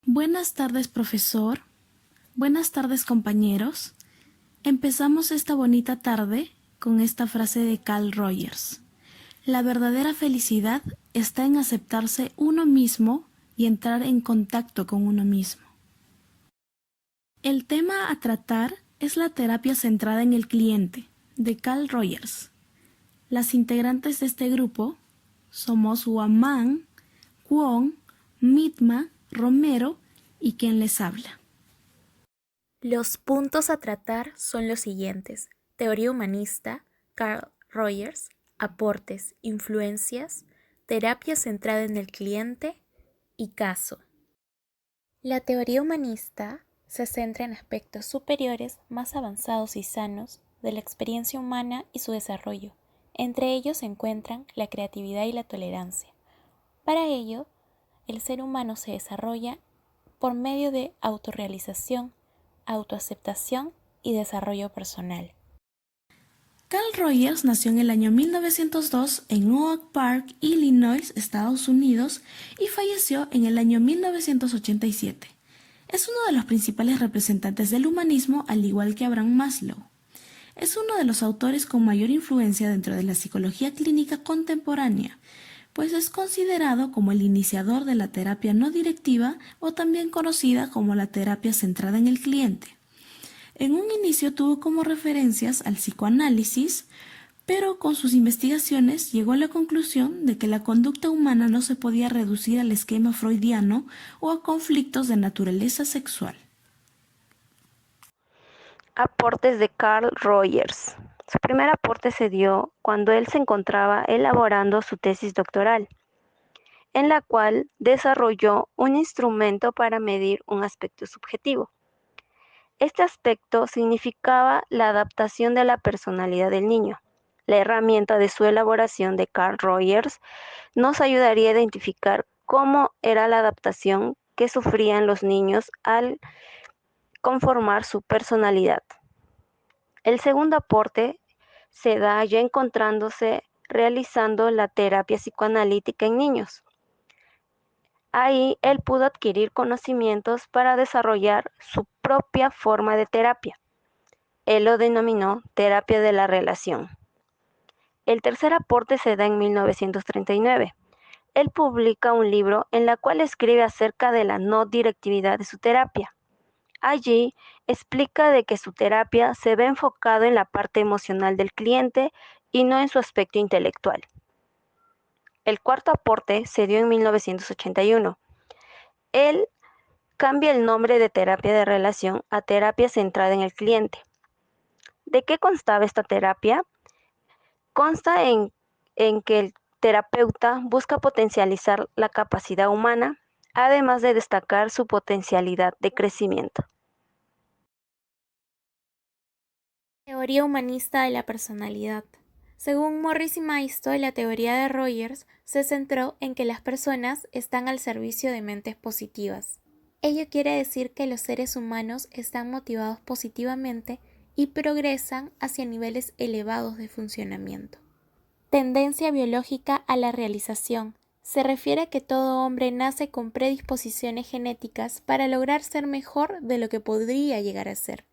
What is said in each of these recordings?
Buenas tardes, profesor. Buenas tardes, compañeros. Empezamos esta bonita tarde con esta frase de Carl Rogers. La verdadera felicidad está en aceptarse uno mismo y entrar en contacto con uno mismo. El tema a tratar es la terapia centrada en el cliente, de Carl Rogers. Las integrantes de este grupo somos Guamán, Kwon, Mitma, Romero y quien les habla. Los puntos a tratar son los siguientes: teoría humanista, Carl Rogers, aportes, influencias, terapia centrada en el cliente y caso. La teoría humanista se centra en aspectos superiores más avanzados y sanos de la experiencia humana y su desarrollo. Entre ellos se encuentran la creatividad y la tolerancia. Para ello, el ser humano se desarrolla por medio de autorrealización, autoaceptación y desarrollo personal. Carl Rogers nació en el año 1902 en Oak Park, Illinois, Estados Unidos, y falleció en el año 1987. Es uno de los principales representantes del humanismo, al igual que Abraham Maslow. Es uno de los autores con mayor influencia dentro de la psicología clínica contemporánea, pues es considerado como el iniciador de la terapia no directiva o también conocida como la terapia centrada en el cliente. En un inicio tuvo como referencias al psicoanálisis, pero con sus investigaciones llegó a la conclusión de que la conducta humana no se podía reducir al esquema freudiano o a conflictos de naturaleza sexual. Aportes de Carl Rogers. Su primer aporte se dio cuando él se encontraba elaborando su tesis doctoral, en la cual desarrolló un instrumento para medir un aspecto subjetivo. Este aspecto significaba la adaptación de la personalidad del niño. La herramienta de su elaboración de Carl Rogers nos ayudaría a identificar cómo era la adaptación que sufrían los niños al conformar su personalidad. El segundo aporte se da ya encontrándose realizando la terapia psicoanalítica en niños. Ahí él pudo adquirir conocimientos para desarrollar su propia forma de terapia. Él lo denominó terapia de la relación. El tercer aporte se da en 1939. Él publica un libro en el cual escribe acerca de la no directividad de su terapia. Allí explica de que su terapia se ve enfocado en la parte emocional del cliente y no en su aspecto intelectual. El cuarto aporte se dio en 1981. Él cambia el nombre de terapia de relación a terapia centrada en el cliente. ¿De qué constaba esta terapia? Consta en que el terapeuta busca potencializar la capacidad humana, además de destacar su potencialidad de crecimiento. Teoría humanista de la personalidad. Según Morris y Maisto, la teoría de Rogers se centró en que las personas están al servicio de mentes positivas. Ello quiere decir que los seres humanos están motivados positivamente y progresan hacia niveles elevados de funcionamiento. Tendencia biológica a la realización. Se refiere a que todo hombre nace con predisposiciones genéticas para lograr ser mejor de lo que podría llegar a ser.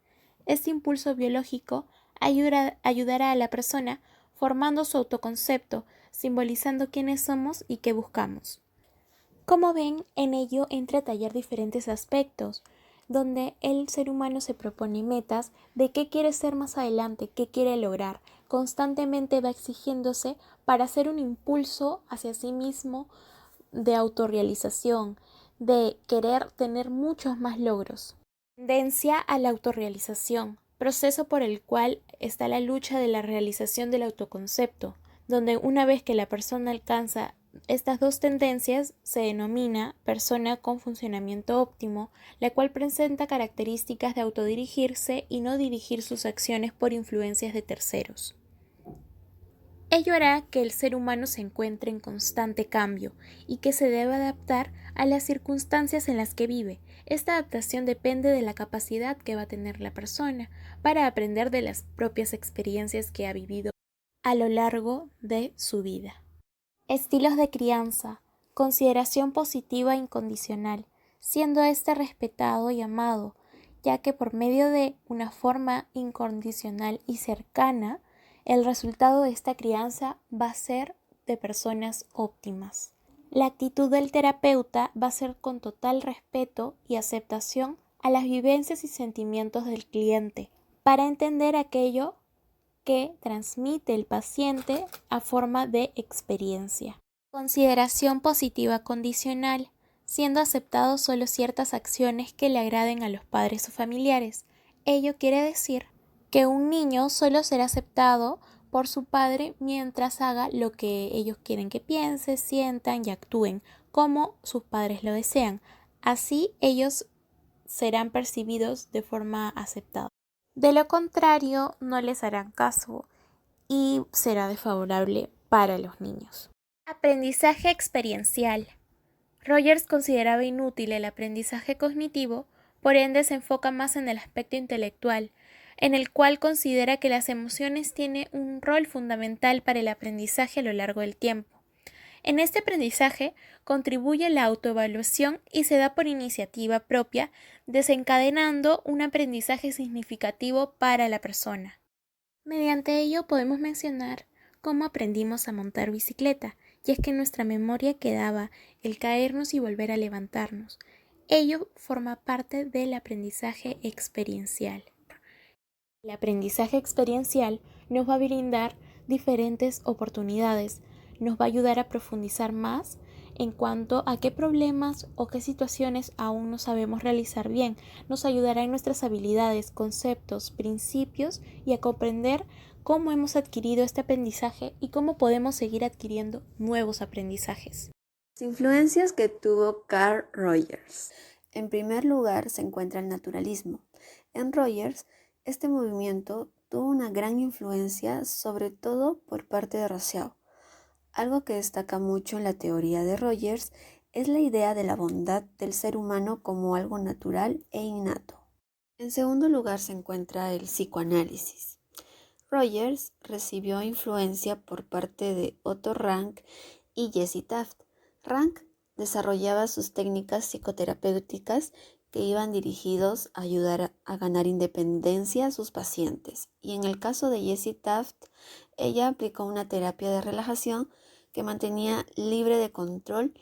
Este impulso biológico ayudará a la persona formando su autoconcepto, simbolizando quiénes somos y qué buscamos. Como ven, en ello entra a tallar diferentes aspectos, donde el ser humano se propone metas de qué quiere ser más adelante, qué quiere lograr. Constantemente va exigiéndose para hacer un impulso hacia sí mismo de autorrealización, de querer tener muchos más logros. Tendencia a la autorrealización, proceso por el cual está la lucha de la realización del autoconcepto, donde una vez que la persona alcanza estas dos tendencias se denomina persona con funcionamiento óptimo, la cual presenta características de autodirigirse y no dirigir sus acciones por influencias de terceros. Ello hará que el ser humano se encuentre en constante cambio y que se deba adaptar a las circunstancias en las que vive. Esta adaptación depende de la capacidad que va a tener la persona para aprender de las propias experiencias que ha vivido a lo largo de su vida. Estilos de crianza. Consideración positiva incondicional. siendo éste respetado y amado, ya que por medio de una forma incondicional y cercana, el resultado de esta crianza va a ser de personas óptimas. La actitud del terapeuta va a ser con total respeto y aceptación a las vivencias y sentimientos del cliente, para entender aquello que transmite el paciente a forma de experiencia. Consideración positiva condicional, siendo aceptados solo ciertas acciones que le agraden a los padres o familiares. Ello quiere decir que un niño solo será aceptado por su padre mientras haga lo que ellos quieren que piense, sientan y actúen, como sus padres lo desean. Así ellos serán percibidos de forma aceptada. De lo contrario, no les harán caso y será desfavorable para los niños. Aprendizaje experiencial. Rogers consideraba inútil el aprendizaje cognitivo, por ende se enfoca más en el aspecto intelectual, en el cual considera que las emociones tienen un rol fundamental para el aprendizaje a lo largo del tiempo. En este aprendizaje contribuye la autoevaluación y se da por iniciativa propia, desencadenando un aprendizaje significativo para la persona. Mediante ello podemos mencionar cómo aprendimos a montar bicicleta, y es que en nuestra memoria quedaba el caernos y volver a levantarnos. Ello forma parte del aprendizaje experiencial. El aprendizaje experiencial nos va a brindar diferentes oportunidades, nos va a ayudar a profundizar más en cuanto a qué problemas o qué situaciones aún no sabemos realizar bien. Nos ayudará en nuestras habilidades, conceptos, principios y a comprender cómo hemos adquirido este aprendizaje y cómo podemos seguir adquiriendo nuevos aprendizajes. Las influencias que tuvo Carl Rogers. En primer lugar se encuentra el naturalismo. En Rogers, este movimiento tuvo una gran influencia, sobre todo por parte de Rousseau. Algo que destaca mucho en la teoría de Rogers es la idea de la bondad del ser humano como algo natural e innato. En segundo lugar se encuentra el psicoanálisis. Rogers recibió influencia por parte de Otto Rank y Jesse Taft. Rank desarrollaba sus técnicas psicoterapéuticas que iban dirigidos a ayudar a ganar independencia a sus pacientes. Y en el caso de Jessie Taft, ella aplicó una terapia de relajación que mantenía libre de control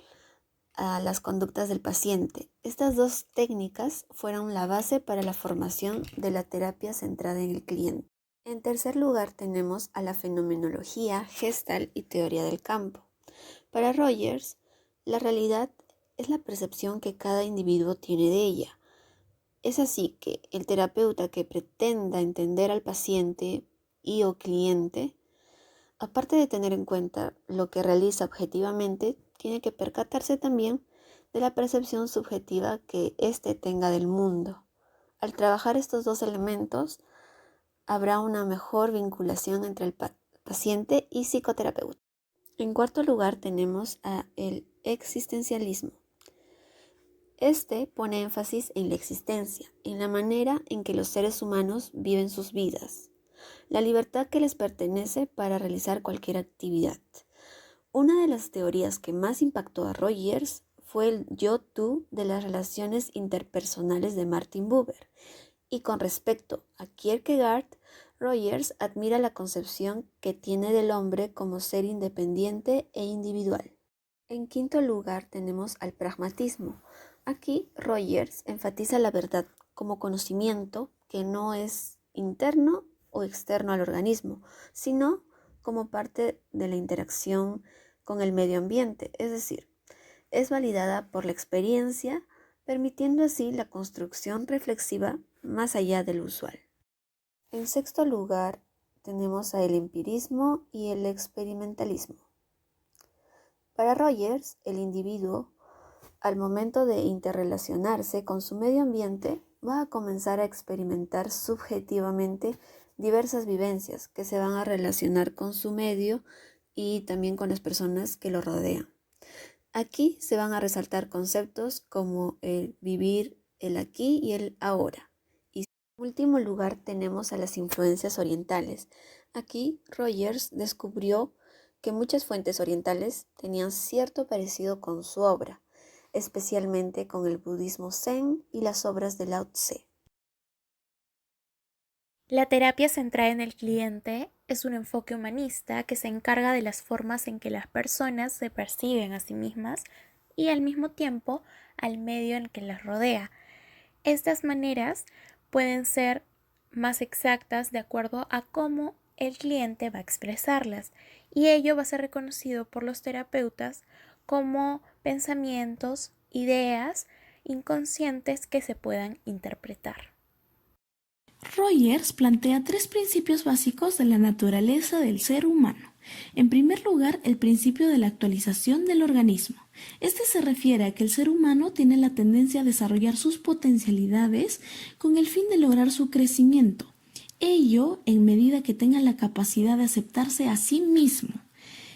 a las conductas del paciente. Estas dos técnicas fueron la base para la formación de la terapia centrada en el cliente. En tercer lugar tenemos a la fenomenología, Gestalt y teoría del campo. Para Rogers, la realidad es la percepción que cada individuo tiene de ella. Es así que el terapeuta que pretenda entender al paciente y o cliente, aparte de tener en cuenta lo que realiza objetivamente, tiene que percatarse también de la percepción subjetiva que éste tenga del mundo. Al trabajar estos dos elementos, habrá una mejor vinculación entre el paciente y psicoterapeuta. En cuarto lugar tenemos el existencialismo. Este pone énfasis en la existencia, en la manera en que los seres humanos viven sus vidas, la libertad que les pertenece para realizar cualquier actividad. Una de las teorías que más impactó a Rogers fue el yo-tú de las relaciones interpersonales de Martin Buber. Y con respecto a Kierkegaard, Rogers admira la concepción que tiene del hombre como ser independiente e individual. En quinto lugar tenemos al pragmatismo. Aquí Rogers enfatiza la verdad como conocimiento que no es interno o externo al organismo, sino como parte de la interacción con el medio ambiente, es decir, es validada por la experiencia, permitiendo así la construcción reflexiva más allá del usual. En sexto lugar tenemos el empirismo y el experimentalismo. Para Rogers, el individuo, al momento de interrelacionarse con su medio ambiente, va a comenzar a experimentar subjetivamente diversas vivencias que se van a relacionar con su medio y también con las personas que lo rodean. Aquí se van a resaltar conceptos como el vivir, el aquí y el ahora. Y en último lugar tenemos a las influencias orientales. Aquí Rogers descubrió que muchas fuentes orientales tenían cierto parecido con su obra. especialmente con el budismo Zen y las obras de Lao Tse. La terapia centrada en el cliente es un enfoque humanista que se encarga de las formas en que las personas se perciben a sí mismas y al mismo tiempo al medio en que las rodea. Estas maneras pueden ser más exactas de acuerdo a cómo el cliente va a expresarlas, y ello va a ser reconocido por los terapeutas como pensamientos, ideas inconscientes que se puedan interpretar. Rogers plantea 3 principios básicos de la naturaleza del ser humano. En primer lugar, el principio de la actualización del organismo. Este se refiere a que el ser humano tiene la tendencia a desarrollar sus potencialidades con el fin de lograr su crecimiento. Ello en medida que tenga la capacidad de aceptarse a sí mismo.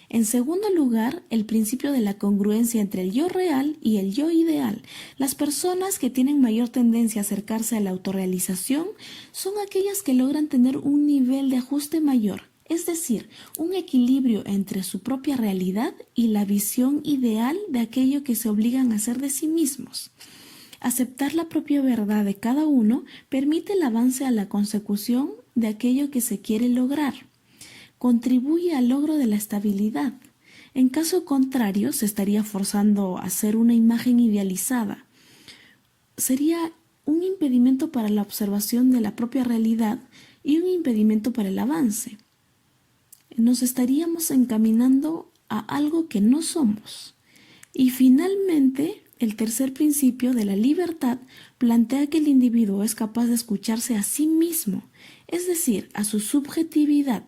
En segundo lugar, el principio de la congruencia entre el yo real y el yo ideal. Las personas que tienen mayor tendencia a acercarse a la autorrealización son aquellas que logran tener un nivel de ajuste mayor, es decir, un equilibrio entre su propia realidad y la visión ideal de aquello que se obligan a hacer de sí mismos. Aceptar la propia verdad de cada uno permite el avance a la consecución de aquello que se quiere lograr. Contribuye al logro de la estabilidad. En caso contrario, se estaría forzando a hacer una imagen idealizada. Sería un impedimento para la observación de la propia realidad y un impedimento para el avance. Nos estaríamos encaminando a algo que no somos. Y finalmente, el tercer principio de la libertad plantea que el individuo es capaz de escucharse a sí mismo, es decir, a su subjetividad.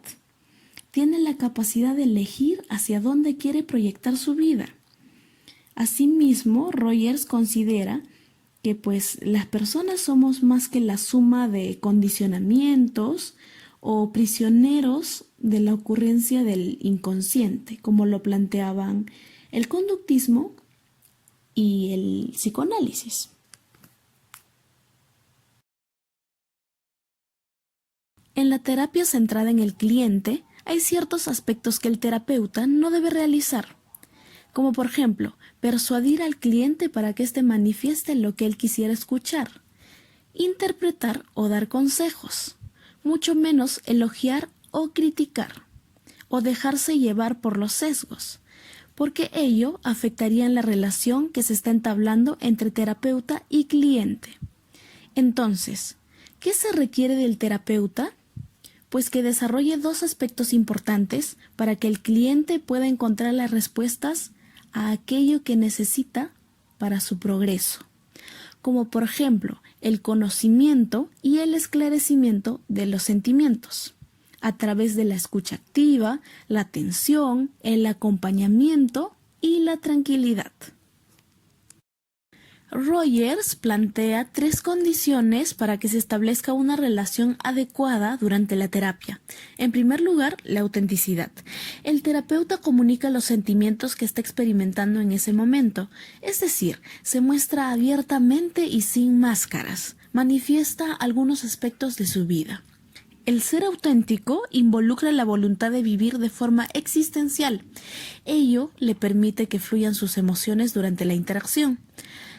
Tiene la capacidad de elegir hacia dónde quiere proyectar su vida. Asimismo, Rogers considera que las personas somos más que la suma de condicionamientos o prisioneros de la ocurrencia del inconsciente, como lo planteaban el conductismo y el psicoanálisis. En la terapia centrada en el cliente, hay ciertos aspectos que el terapeuta no debe realizar, como por ejemplo, persuadir al cliente para que éste manifieste lo que él quisiera escuchar, interpretar o dar consejos, mucho menos elogiar o criticar, o dejarse llevar por los sesgos, porque ello afectaría en la relación que se está entablando entre terapeuta y cliente. Entonces, ¿qué se requiere del terapeuta? Pues que desarrolle 2 aspectos importantes para que el cliente pueda encontrar las respuestas a aquello que necesita para su progreso, como por ejemplo el conocimiento y el esclarecimiento de los sentimientos, a través de la escucha activa, la atención, el acompañamiento y la tranquilidad. Rogers plantea 3 condiciones para que se establezca una relación adecuada durante la terapia. En primer lugar, la autenticidad. El terapeuta comunica los sentimientos que está experimentando en ese momento, es decir, se muestra abiertamente y sin máscaras, manifiesta algunos aspectos de su vida. El ser auténtico involucra la voluntad de vivir de forma existencial. Ello le permite que fluyan sus emociones durante la interacción.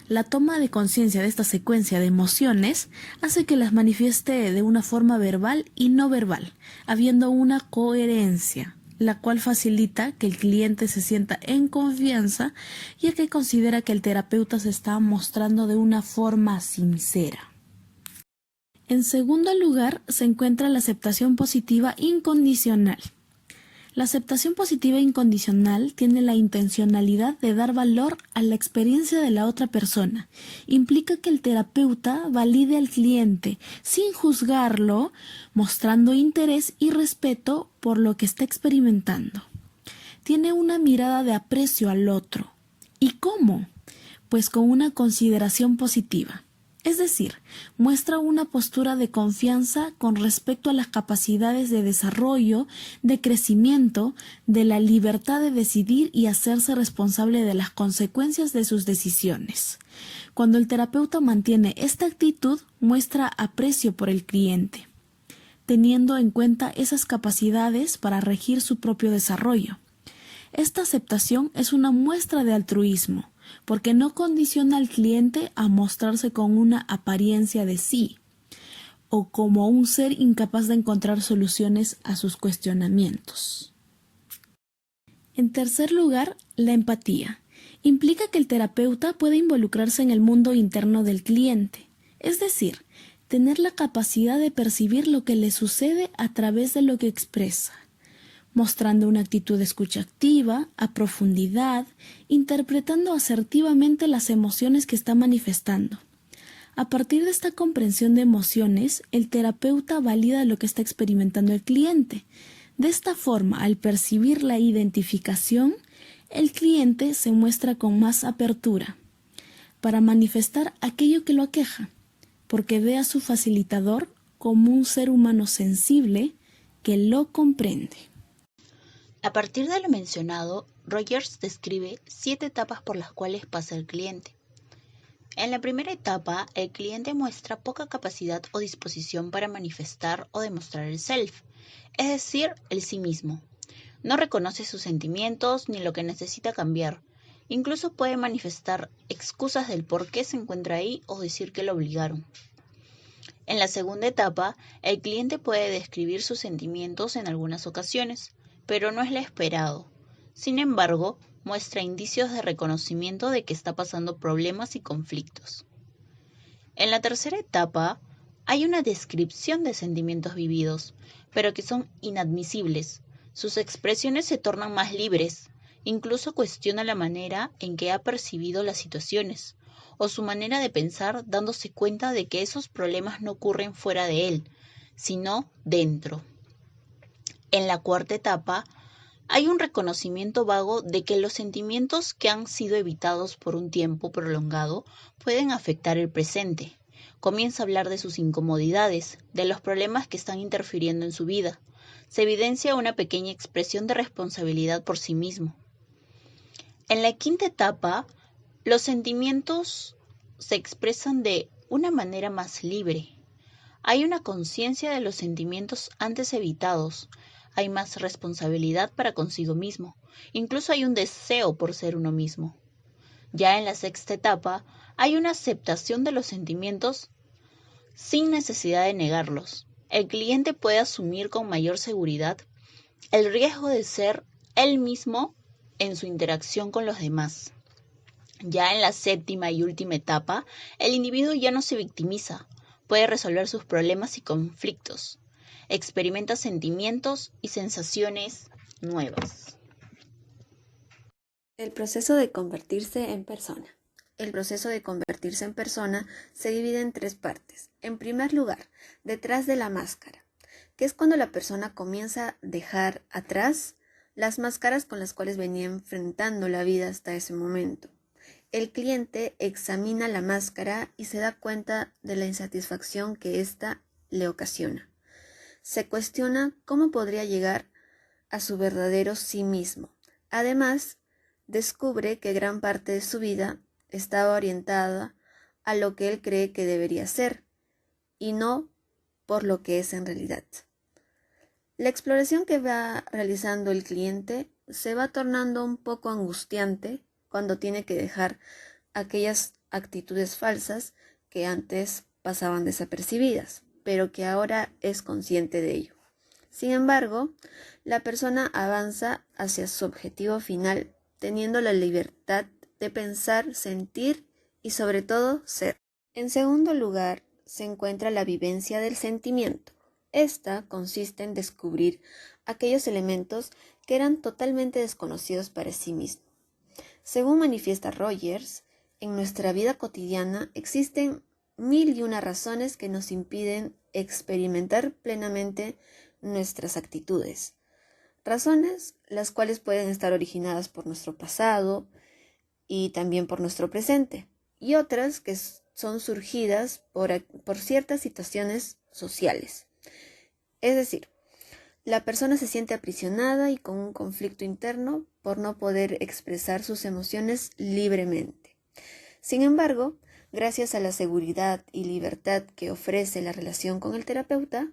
La toma de conciencia de esta secuencia de emociones hace que las manifieste de una forma verbal y no verbal, habiendo una coherencia, la cual facilita que el cliente se sienta en confianza, ya que considera que el terapeuta se está mostrando de una forma sincera. En segundo lugar, se encuentra la aceptación positiva incondicional. La aceptación positiva incondicional tiene la intencionalidad de dar valor a la experiencia de la otra persona. Implica que el terapeuta valide al cliente sin juzgarlo, mostrando interés y respeto por lo que está experimentando. Tiene una mirada de aprecio al otro. ¿Y cómo? Pues con una consideración positiva. Es decir, muestra una postura de confianza con respecto a las capacidades de desarrollo, de crecimiento, de la libertad de decidir y hacerse responsable de las consecuencias de sus decisiones. Cuando el terapeuta mantiene esta actitud, muestra aprecio por el cliente, teniendo en cuenta esas capacidades para regir su propio desarrollo. Esta aceptación es una muestra de altruismo, porque no condiciona al cliente a mostrarse con una apariencia de sí, o como un ser incapaz de encontrar soluciones a sus cuestionamientos. En tercer lugar, la empatía. Implica que el terapeuta puede involucrarse en el mundo interno del cliente, es decir, tener la capacidad de percibir lo que le sucede a través de lo que expresa, mostrando una actitud de escucha activa, a profundidad, interpretando asertivamente las emociones que está manifestando. A partir de esta comprensión de emociones, el terapeuta valida lo que está experimentando el cliente. De esta forma, al percibir la identificación, el cliente se muestra con más apertura para manifestar aquello que lo aqueja, porque ve a su facilitador como un ser humano sensible que lo comprende. A partir de lo mencionado, Rogers describe 7 etapas por las cuales pasa el cliente. En la primera etapa, el cliente muestra poca capacidad o disposición para manifestar o demostrar el self, es decir, el sí mismo. No reconoce sus sentimientos ni lo que necesita cambiar. Incluso puede manifestar excusas del por qué se encuentra ahí o decir que lo obligaron. En la segunda etapa, el cliente puede describir sus sentimientos en algunas ocasiones, pero no es lo esperado. Sin embargo, muestra indicios de reconocimiento de que está pasando problemas y conflictos. En la tercera etapa, hay una descripción de sentimientos vividos, pero que son inadmisibles. Sus expresiones se tornan más libres, incluso cuestiona la manera en que ha percibido las situaciones, o su manera de pensar dándose cuenta de que esos problemas no ocurren fuera de él, sino dentro. En la cuarta etapa, hay un reconocimiento vago de que los sentimientos que han sido evitados por un tiempo prolongado pueden afectar el presente. Comienza a hablar de sus incomodidades, de los problemas que están interfiriendo en su vida. Se evidencia una pequeña expresión de responsabilidad por sí mismo. En la quinta etapa, los sentimientos se expresan de una manera más libre. Hay una conciencia de los sentimientos antes evitados. Hay más responsabilidad para consigo mismo. Incluso hay un deseo por ser uno mismo. Ya en la sexta etapa, hay una aceptación de los sentimientos sin necesidad de negarlos. El cliente puede asumir con mayor seguridad el riesgo de ser él mismo en su interacción con los demás. Ya en la séptima y última etapa, el individuo ya no se victimiza, puede resolver sus problemas y conflictos, experimenta sentimientos y sensaciones nuevas. El proceso de convertirse en persona. El proceso de convertirse en persona se divide en 3 partes. En primer lugar, detrás de la máscara, que es cuando la persona comienza a dejar atrás las máscaras con las cuales venía enfrentando la vida hasta ese momento. El cliente examina la máscara y se da cuenta de la insatisfacción que ésta le ocasiona. Se cuestiona cómo podría llegar a su verdadero sí mismo. Además, descubre que gran parte de su vida estaba orientada a lo que él cree que debería ser y no por lo que es en realidad. La exploración que va realizando el cliente se va tornando un poco angustiante cuando tiene que dejar aquellas actitudes falsas que antes pasaban desapercibidas, pero que ahora es consciente de ello. Sin embargo, la persona avanza hacia su objetivo final, teniendo la libertad de pensar, sentir y sobre todo ser. En segundo lugar, se encuentra la vivencia del sentimiento. Esta consiste en descubrir aquellos elementos que eran totalmente desconocidos para sí mismo. Según manifiesta Rogers, en nuestra vida cotidiana existen 1001 razones que nos impiden experimentar plenamente nuestras actitudes. Razones las cuales pueden estar originadas por nuestro pasado y también por nuestro presente, y otras que son surgidas por ciertas situaciones sociales. Es decir, la persona se siente aprisionada y con un conflicto interno por no poder expresar sus emociones libremente. Sin embargo, gracias a la seguridad y libertad que ofrece la relación con el terapeuta,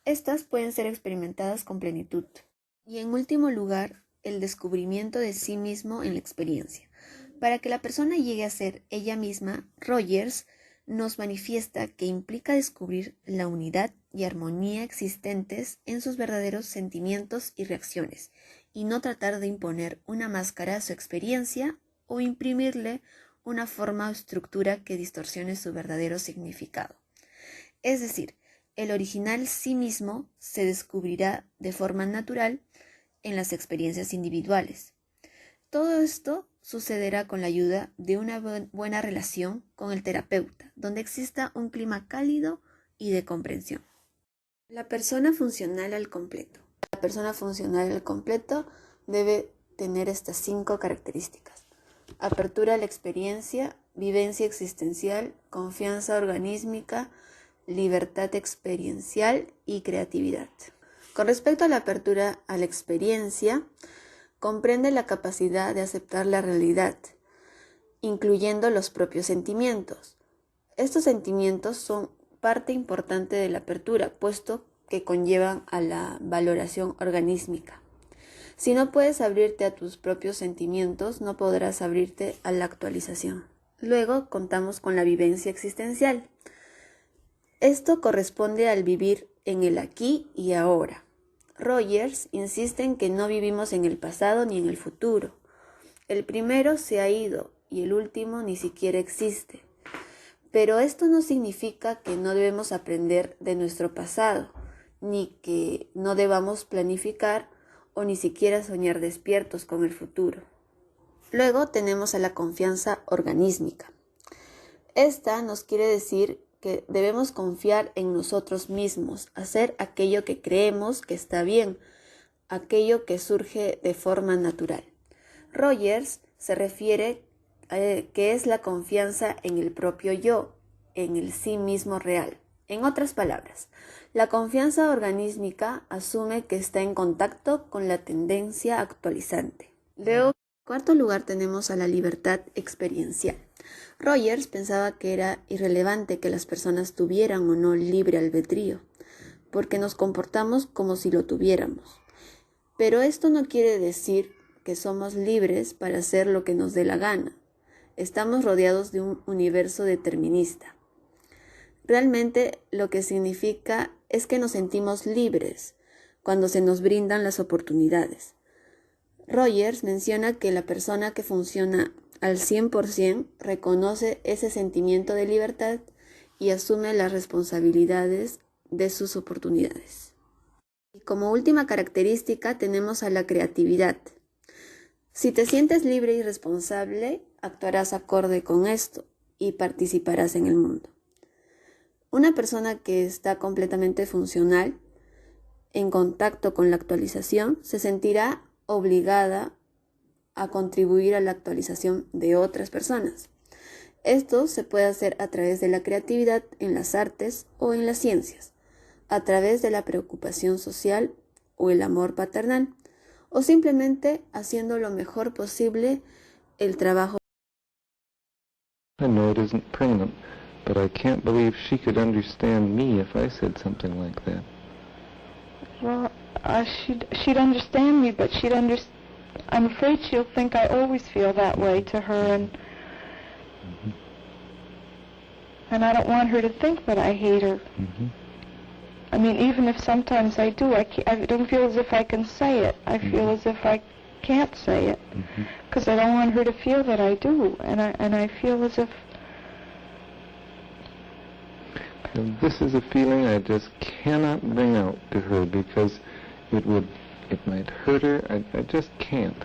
estas pueden ser experimentadas con plenitud. Y en último lugar, el descubrimiento de sí mismo en la experiencia. Para que la persona llegue a ser ella misma, Rogers nos manifiesta que implica descubrir la unidad y armonía existentes en sus verdaderos sentimientos y reacciones, y no tratar de imponer una máscara a su experiencia o imprimirle una forma o estructura que distorsione su verdadero significado. Es decir, el original sí mismo se descubrirá de forma natural en las experiencias individuales. Todo esto sucederá con la ayuda de una buena relación con el terapeuta, donde exista un clima cálido y de comprensión. La persona funcional al completo. La persona funcional al completo debe tener estas 5 características: apertura a la experiencia, vivencia existencial, confianza organísmica, libertad experiencial y creatividad. Con respecto a la apertura a la experiencia, comprende la capacidad de aceptar la realidad, incluyendo los propios sentimientos. Estos sentimientos son parte importante de la apertura, puesto que conllevan a la valoración organísmica. Si no puedes abrirte a tus propios sentimientos, no podrás abrirte a la actualización. Luego contamos con la vivencia existencial. Esto corresponde al vivir en el aquí y ahora. Rogers insiste en que no vivimos en el pasado ni en el futuro. El primero se ha ido y el último ni siquiera existe. Pero esto no significa que no debemos aprender de nuestro pasado, ni que no debamos planificar o ni siquiera soñar despiertos con el futuro. Luego tenemos a la confianza organísmica. Esta nos quiere decir que debemos confiar en nosotros mismos, hacer aquello que creemos que está bien, aquello que surge de forma natural. Rogers se refiere a que es la confianza en el propio yo, en el sí mismo real. En otras palabras, la confianza organísmica asume que está en contacto con la tendencia actualizante. Luego, en cuarto lugar, tenemos a la libertad experiencial. Rogers pensaba que era irrelevante que las personas tuvieran o no libre albedrío, porque nos comportamos como si lo tuviéramos. Pero esto no quiere decir que somos libres para hacer lo que nos dé la gana. Estamos rodeados de un universo determinista. Realmente lo que significa es que nos sentimos libres cuando se nos brindan las oportunidades. Rogers menciona que la persona que funciona al 100% reconoce ese sentimiento de libertad y asume las responsabilidades de sus oportunidades. Y como última característica tenemos a la creatividad. Si te sientes libre y responsable, actuarás acorde con esto y participarás en el mundo. Una persona que está completamente funcional, en contacto con la actualización, se sentirá obligada a contribuir a la actualización de otras personas. Esto se puede hacer a través de la creatividad en las artes o en las ciencias, a través de la preocupación social o el amor paternal, o simplemente haciendo lo mejor posible el trabajo. I know it isn't pregnant, but I can't believe she could understand me if I said something like that. Well, she'd understand me, but I'm afraid she'll think I always feel that way to her, and I don't want her to think that I hate her. I mean, even if sometimes I do, I don't feel as if I can say it. I feel as if I can't say it, because I don't want her to feel that I do, and I feel as if... And this is a feeling I just cannot bring out to her because it might hurt her. I just can't.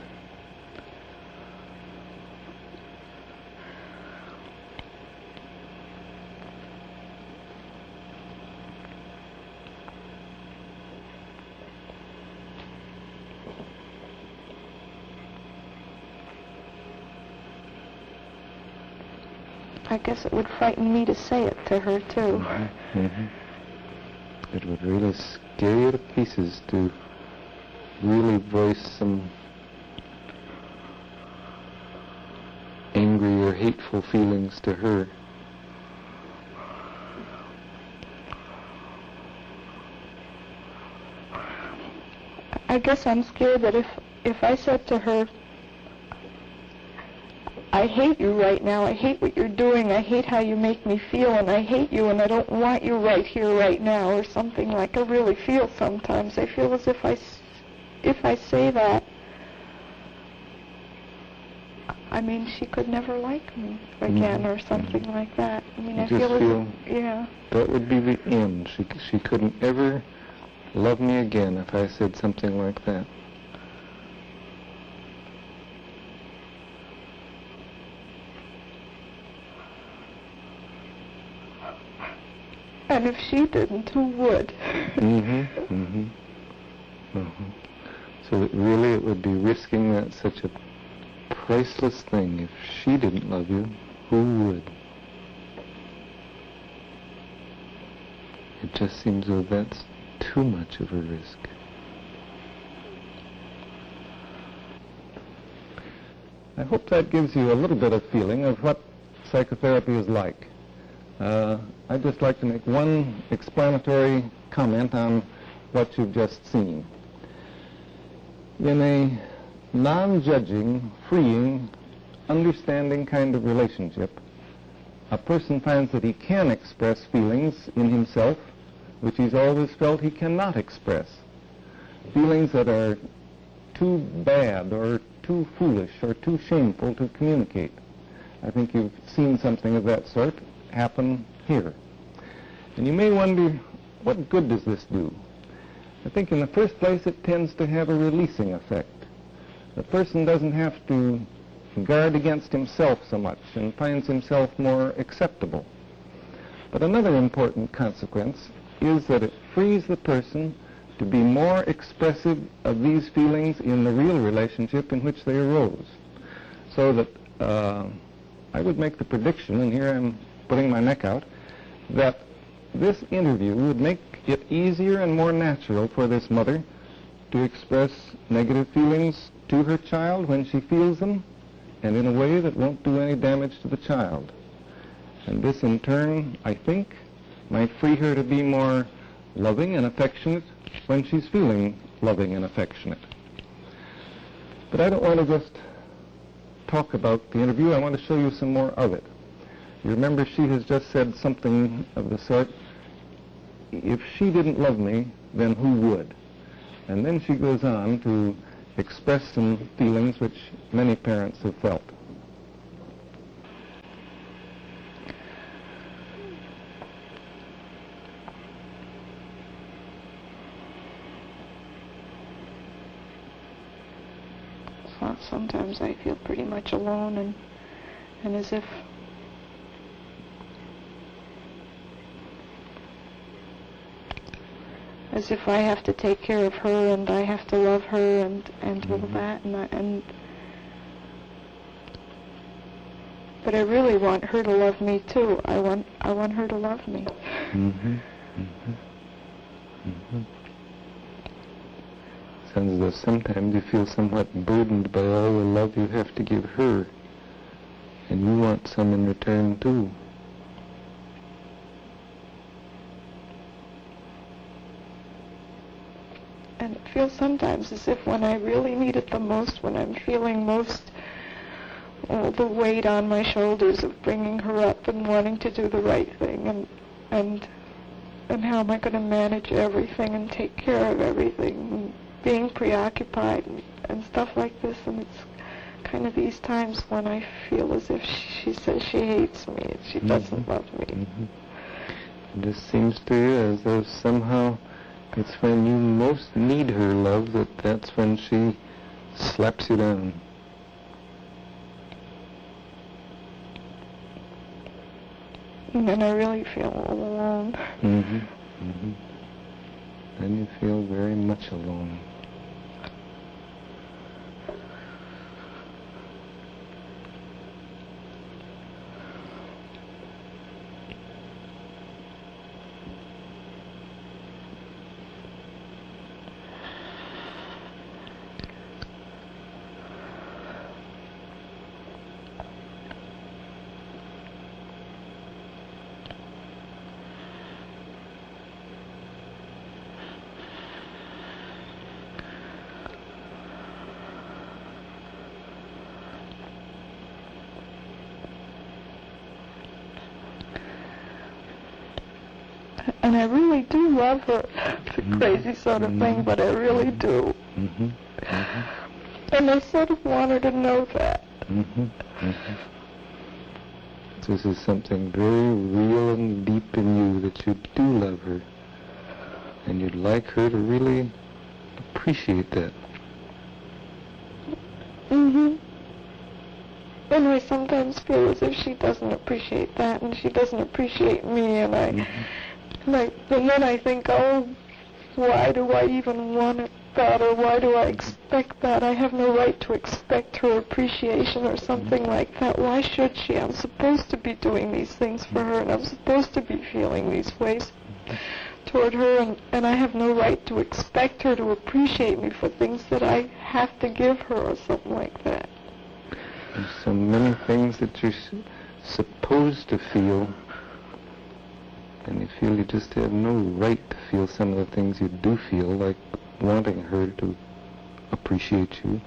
I guess it would frighten me to say it to her, too. It would really scare you to pieces to really voice some angry or hateful feelings to her. I guess I'm scared that if I said to her, I hate you right now. I hate what you're doing. I hate how you make me feel, and I hate you, and I don't want you right here, right now, or something like I really feel sometimes. I feel as if I say that, I mean, she could never like me again, or something like that. I mean, You I just feel yeah. That would be the end. She couldn't ever love me again if I said something like that. And if she didn't, who would? So really it would be risking that such a priceless thing. If she didn't love you, who would? It just seems as though that's too much of a risk. I hope that gives you a little bit of feeling of what psychotherapy is like. I'd just like to make one explanatory comment on what you've just seen. In a non-judging, freeing, understanding kind of relationship, a person finds that he can express feelings in himself which he's always felt he cannot express. Feelings that are too bad or too foolish or too shameful to communicate. I think you've seen something of that sort happen here. And you may wonder, what good does this do? I think in the first place it tends to have a releasing effect. The person doesn't have to guard against himself so much and finds himself more acceptable. But another important consequence is that it frees the person to be more expressive of these feelings in the real relationship in which they arose. So that I would make the prediction, and here I'm putting my neck out, that this interview would make it easier and more natural for this mother to express negative feelings to her child when she feels them, and in a way that won't do any damage to the child. And this in turn, I think, might free her to be more loving and affectionate when she's feeling loving and affectionate. But I don't want to just talk about the interview. I want to show you some more of it. You remember she has just said something of the sort, if she didn't love me, then who would? And then she goes on to express some feelings which many parents have felt. Sometimes I feel pretty much alone and as if I have to take care of her and I have to love her and all that but I really want her to love me too. I want her to love me. Sounds as though sometimes you feel somewhat burdened by all the love you have to give her, and you want some in return too. And it feels sometimes as if when I really need it the most, when I'm feeling most all the weight on my shoulders of bringing her up and wanting to do the right thing and how am I going to manage everything and take care of everything and being preoccupied and stuff like this, and it's kind of these times when I feel as if she says she hates me and she doesn't love me. It just seems to you as though somehow it's when you most need her love that's when she slaps you down. And then I really feel all alone. Then you feel very much alone. And I really do love her. It's a crazy sort of thing, but I really do. And I sort of want her to know that. This is something very real and deep in you, that you do love her. And you'd like her to really appreciate that. And I sometimes feel as if she doesn't appreciate that, and she doesn't appreciate me, and then I think, oh, why do I even want that, or why do I expect that? I have no right to expect her appreciation or something like that. Why should she? I'm supposed to be doing these things for her, and I'm supposed to be feeling these ways toward her, and I have no right to expect her to appreciate me for things that I have to give her or something like that. There's so many things that you're supposed to feel, and you feel you just have no right to feel some of the things you do feel, like wanting her to appreciate you.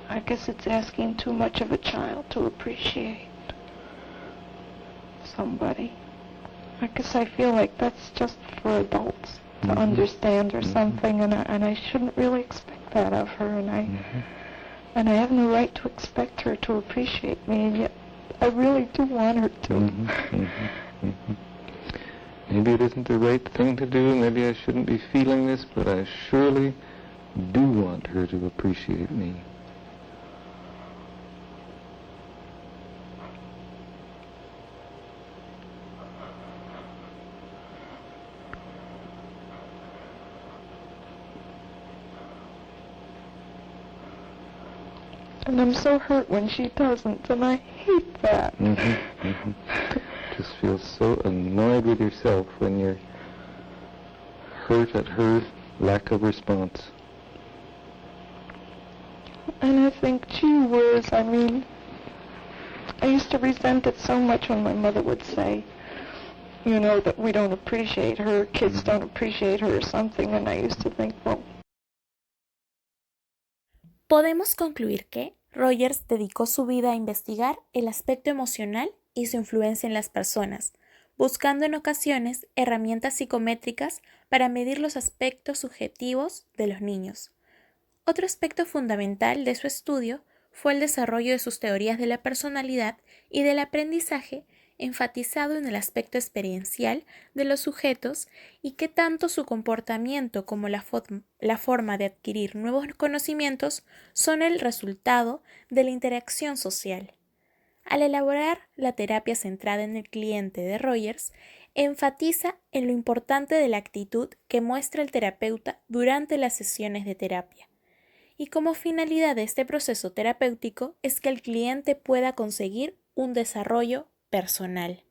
I guess it's asking too much of a child to appreciate somebody. I guess I feel like that's just for adults to understand or something, and I shouldn't really expect that of her, and I have no right to expect her to appreciate me, and yet I really do want her to. Maybe it isn't the right thing to do, maybe I shouldn't be feeling this, but I surely do want her to appreciate me. And I'm so hurt when she doesn't, and I hate that. Just feel so annoyed with yourself when you're hurt at her lack of response. And I think, gee whiz, I mean, I used to resent it so much when my mother would say, you know, that we don't appreciate her, kids don't appreciate her or something, and I used to think, well... Podemos concluir que Rogers dedicó su vida a investigar el aspecto emocional y su influencia en las personas, buscando en ocasiones herramientas psicométricas para medir los aspectos subjetivos de los niños. Otro aspecto fundamental de su estudio fue el desarrollo de sus teorías de la personalidad y del aprendizaje, enfatizado en el aspecto experiencial de los sujetos y que tanto su comportamiento como la forma de adquirir nuevos conocimientos son el resultado de la interacción social. Al elaborar la terapia centrada en el cliente de Rogers, enfatiza en lo importante de la actitud que muestra el terapeuta durante las sesiones de terapia. Y como finalidad de este proceso terapéutico es que el cliente pueda conseguir un desarrollo personal.